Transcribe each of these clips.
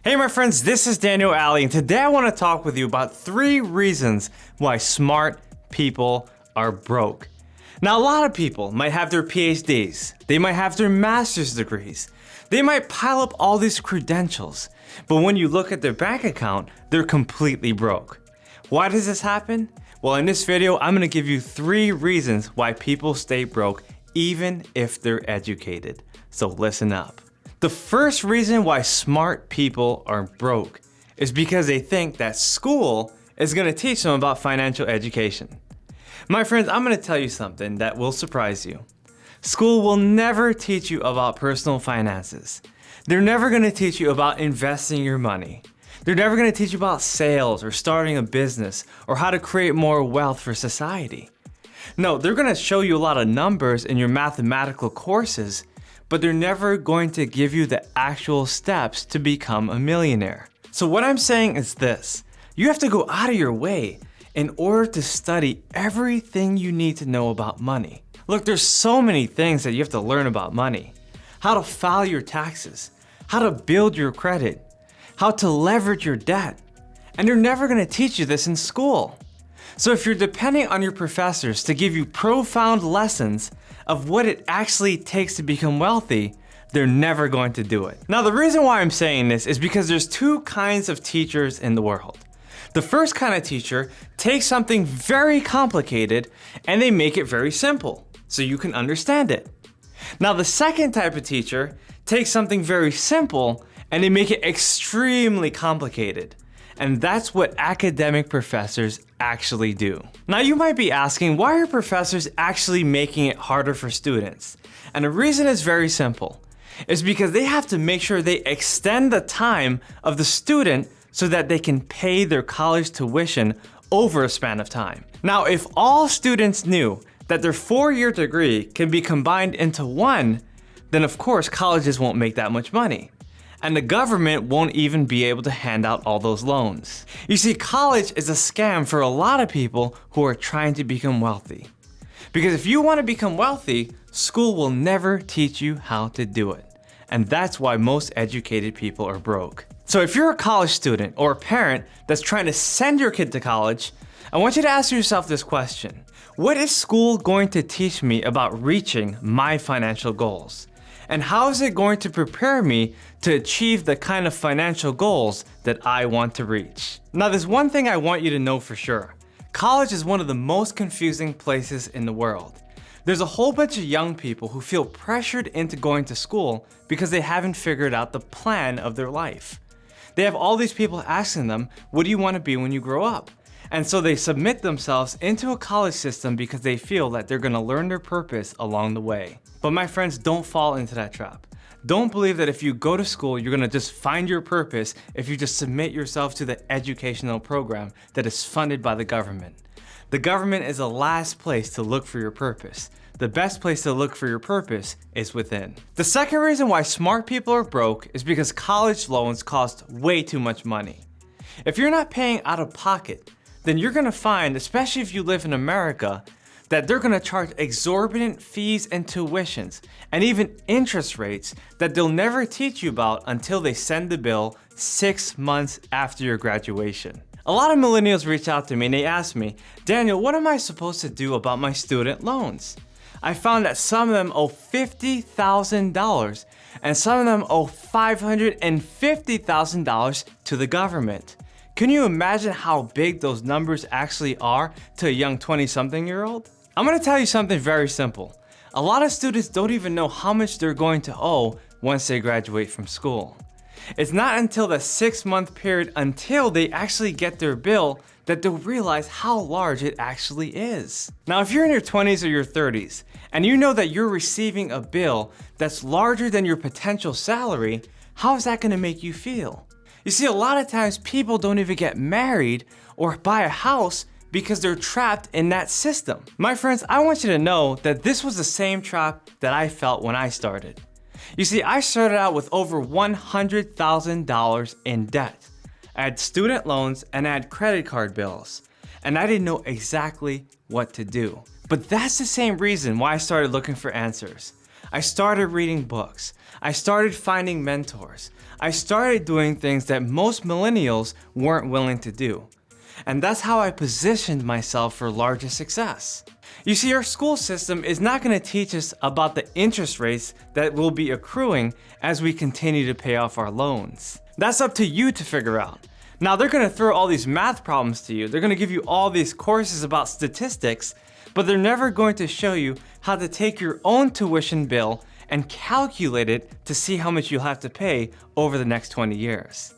Hey my friends, this is Daniel Aldie, and today I want to talk with you about 3 reasons why smart people are broke. Now a lot of people might have their PhDs, they might have their master's degrees, they might pile up all these credentials, but when you look at their bank account, they're completely broke. Why does this happen? Well, in this video, I'm going to give you 3 reasons why people stay broke even if they're educated. So listen up. The first reason why smart people are broke is because they think that school is going to teach them about financial education. My friends, I'm going to tell you something that will surprise you. School will never teach you about personal finances. They're never going to teach you about investing your money. They're never going to teach you about sales or starting a business or how to create more wealth for society. No, they're going to show you a lot of numbers in your mathematical courses, but they're never going to give you the actual steps to become a millionaire. So what I'm saying is this: you have to go out of your way in order to study everything you need to know about money. Look, there's so many things that you have to learn about money. How to file your taxes, how to build your credit, how to leverage your debt. And they're never going to teach you this in school. So if you're depending on your professors to give you profound lessons of what it actually takes to become wealthy, they're never going to do it. Now, the reason why I'm saying this is because there's 2 kinds of teachers in the world. The first kind of teacher takes something very complicated and they make it very simple so you can understand it. Now, the second type of teacher takes something very simple and they make it extremely complicated. And that's what academic professors actually do. Now you might be asking, why are professors actually making it harder for students? And the reason is very simple. It's because they have to make sure they extend the time of the student so that they can pay their college tuition over a span of time. Now, if all students knew that their 4-year degree can be combined into 1, then of course colleges won't make that much money. And the government won't even be able to hand out all those loans. You see, college is a scam for a lot of people who are trying to become wealthy. Because if you want to become wealthy, school will never teach you how to do it. And that's why most educated people are broke. So if you're a college student or a parent that's trying to send your kid to college, I want you to ask yourself this question: what is school going to teach me about reaching my financial goals? And how is it going to prepare me to achieve the kind of financial goals that I want to reach? Now, there's one thing I want you to know for sure. College is one of the most confusing places in the world. There's a whole bunch of young people who feel pressured into going to school because they haven't figured out the plan of their life. They have all these people asking them, what do you want to be when you grow up? And so they submit themselves into a college system because they feel that they're going to learn their purpose along the way. But my friends, don't fall into that trap. Don't believe that if you go to school, you're going to just find your purpose if you just submit yourself to the educational program that is funded by the government. The government is the last place to look for your purpose. The best place to look for your purpose is within. The second reason why smart people are broke is because college loans cost way too much money. If you're not paying out of pocket, then you're going to find, especially if you live in America, that they're going to charge exorbitant fees and tuitions and even interest rates that they'll never teach you about until they send the bill 6 months after your graduation. A lot of millennials reach out to me and they ask me, Daniel, what am I supposed to do about my student loans? I found that some of them owe $50,000 and some of them owe $550,000 to the government. Can you imagine how big those numbers actually are to a young 20-something-year-old? I'm going to tell you something very simple. A lot of students don't even know how much they're going to owe once they graduate from school. It's not until the 6-month period until they actually get their bill that they'll realize how large it actually is. Now, if you're in your 20s or your 30s and you know that you're receiving a bill that's larger than your potential salary, how is that going to make you feel? You see, a lot of times people don't even get married or buy a house because they're trapped in that system. My friends, I want you to know that this was the same trap that I felt when I started. You see, I started out with over $100,000 in debt. I had student loans and I had credit card bills, and I didn't know exactly what to do. But that's the same reason why I started looking for answers. I started reading books. I started finding mentors. I started doing things that most millennials weren't willing to do. And that's how I positioned myself for larger success. You see, our school system is not going to teach us about the interest rates that will be accruing as we continue to pay off our loans. That's up to you to figure out. Now, they're going to throw all these math problems to you. They're going to give you all these courses about statistics, but they're never going to show you how to take your own tuition bill and calculate it to see how much you'll have to pay over the next 20 years.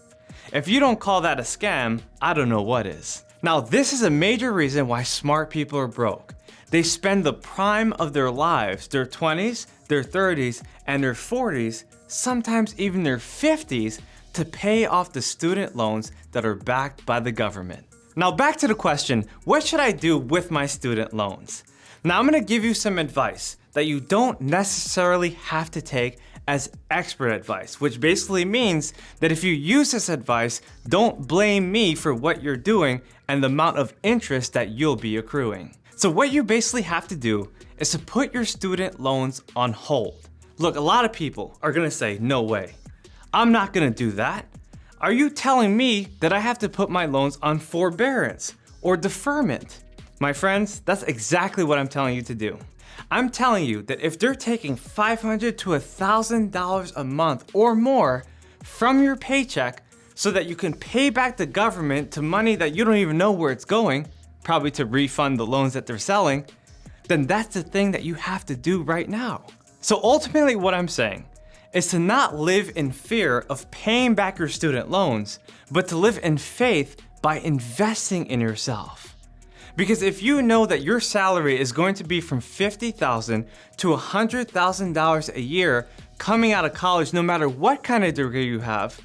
If you don't call that a scam, I don't know what is. Now, this is a major reason why smart people are broke. They spend the prime of their lives, their 20s, their 30s, and their 40s, sometimes even their 50s, to pay off the student loans that are backed by the government. Now back to the question, what should I do with my student loans? Now I'm gonna give you some advice that you don't necessarily have to take as expert advice, which basically means that if you use this advice, don't blame me for what you're doing and the amount of interest that you'll be accruing. So what you basically have to do is to put your student loans on hold. Look, a lot of people are gonna say, no way, I'm not gonna do that. Are you telling me that I have to put my loans on forbearance or deferment? My friends, that's exactly what I'm telling you to do. I'm telling you that if they're taking $500 to $1,000 a month or more from your paycheck so that you can pay back the government to money that you don't even know where it's going, probably to refund the loans that they're selling, then that's the thing that you have to do right now. So ultimately what I'm saying is to not live in fear of paying back your student loans, but to live in faith by investing in yourself. Because if you know that your salary is going to be from $50,000 to $100,000 a year coming out of college, no matter what kind of degree you have,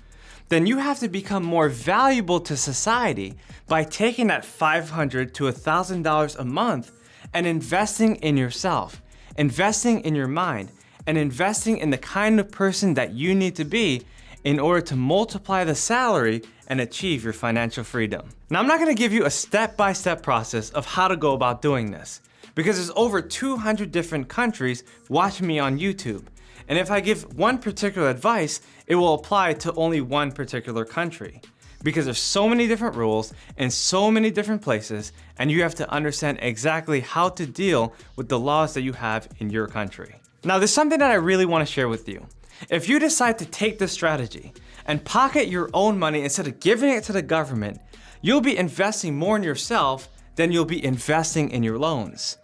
then you have to become more valuable to society by taking that $500 to $1,000 a month and investing in yourself, investing in your mind, and investing in the kind of person that you need to be in order to multiply the salary and achieve your financial freedom. Now, I'm not gonna give you a step-by-step process of how to go about doing this, because there's over 200 different countries watching me on YouTube. And if I give one particular advice, it will apply to only one particular country. Because there's so many different rules in so many different places, and you have to understand exactly how to deal with the laws that you have in your country. Now, there's something that I really want to share with you. If you decide to take this strategy and pocket your own money instead of giving it to the government, you'll be investing more in yourself than you'll be investing in your loans.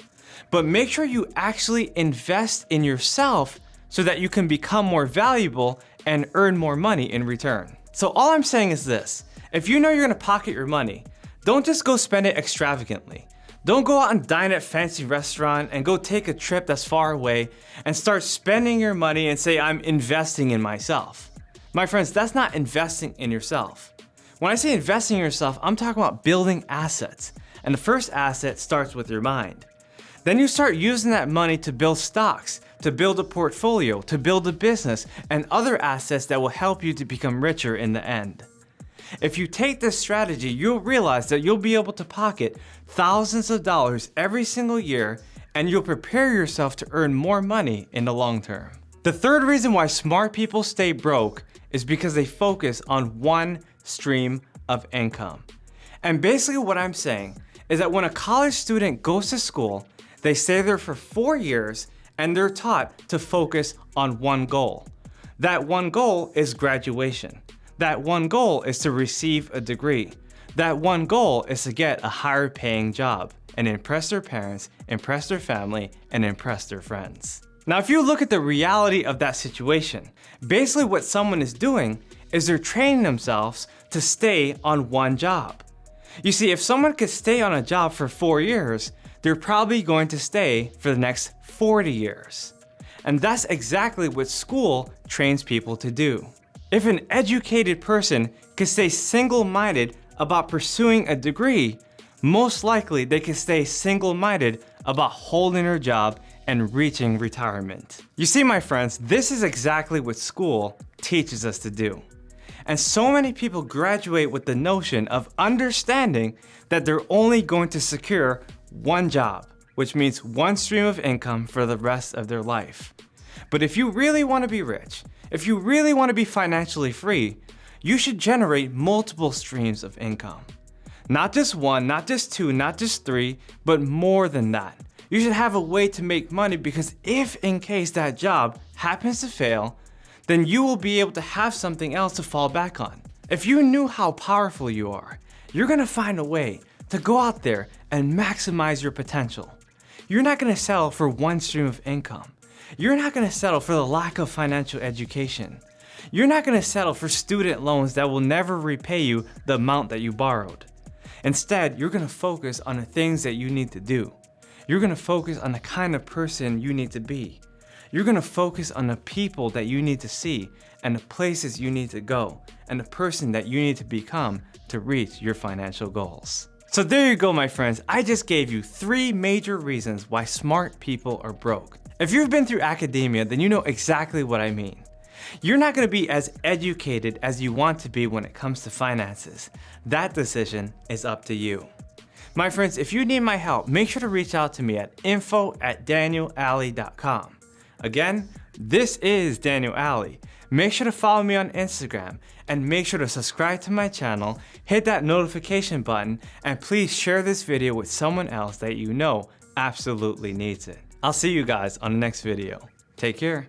But make sure you actually invest in yourself so that you can become more valuable and earn more money in return. So all I'm saying is this: if you know you're gonna pocket your money, don't just go spend it extravagantly. Don't go out and dine at a fancy restaurant and go take a trip that's far away and start spending your money and say, I'm investing in myself. My friends, that's not investing in yourself. When I say investing in yourself, I'm talking about building assets. And the first asset starts with your mind. Then you start using that money to build stocks, to build a portfolio, to build a business, and other assets that will help you to become richer in the end. If you take this strategy, you'll realize that you'll be able to pocket thousands of dollars every single year, and you'll prepare yourself to earn more money in the long term. The third reason why smart people stay broke is because they focus on one stream of income. And basically what I'm saying is that when a college student goes to school, they stay there for 4 years and they're taught to focus on one goal. That one goal is graduation. That one goal is to receive a degree. That one goal is to get a higher paying job and impress their parents, impress their family, and impress their friends. Now, if you look at the reality of that situation, basically what someone is doing is they're training themselves to stay on one job. You see, if someone could stay on a job for 4 years, they're probably going to stay for the next 40 years. And that's exactly what school trains people to do. If an educated person could stay single-minded about pursuing a degree, most likely they can stay single-minded about holding their job and reaching retirement. You see, my friends, this is exactly what school teaches us to do. And so many people graduate with the notion of understanding that they're only going to secure one job, which means one stream of income for the rest of their life. But if you really want to be rich, if you really want to be financially free, you should generate multiple streams of income. Not just one, not just two, not just three, but more than that. You should have a way to make money, because if in case that job happens to fail, then you will be able to have something else to fall back on. If you knew how powerful you are, you're gonna find a way to go out there and maximize your potential. You're not gonna settle for one stream of income. You're not gonna settle for the lack of financial education. You're not gonna settle for student loans that will never repay you the amount that you borrowed. Instead, you're gonna focus on the things that you need to do. You're gonna focus on the kind of person you need to be. You're gonna focus on the people that you need to see, and the places you need to go, and the person that you need to become to reach your financial goals. So there you go, my friends. I just gave you 3 major reasons why smart people are broke. If you've been through academia, then you know exactly what I mean. You're not gonna be as educated as you want to be when it comes to finances. That decision is up to you. My friends, if you need my help, make sure to reach out to me at info@danielalley.com. Again, this is Daniel Alley. Make sure to follow me on Instagram, and make sure to subscribe to my channel, hit that notification button, and please share this video with someone else that you know absolutely needs it. I'll see you guys on the next video. Take care.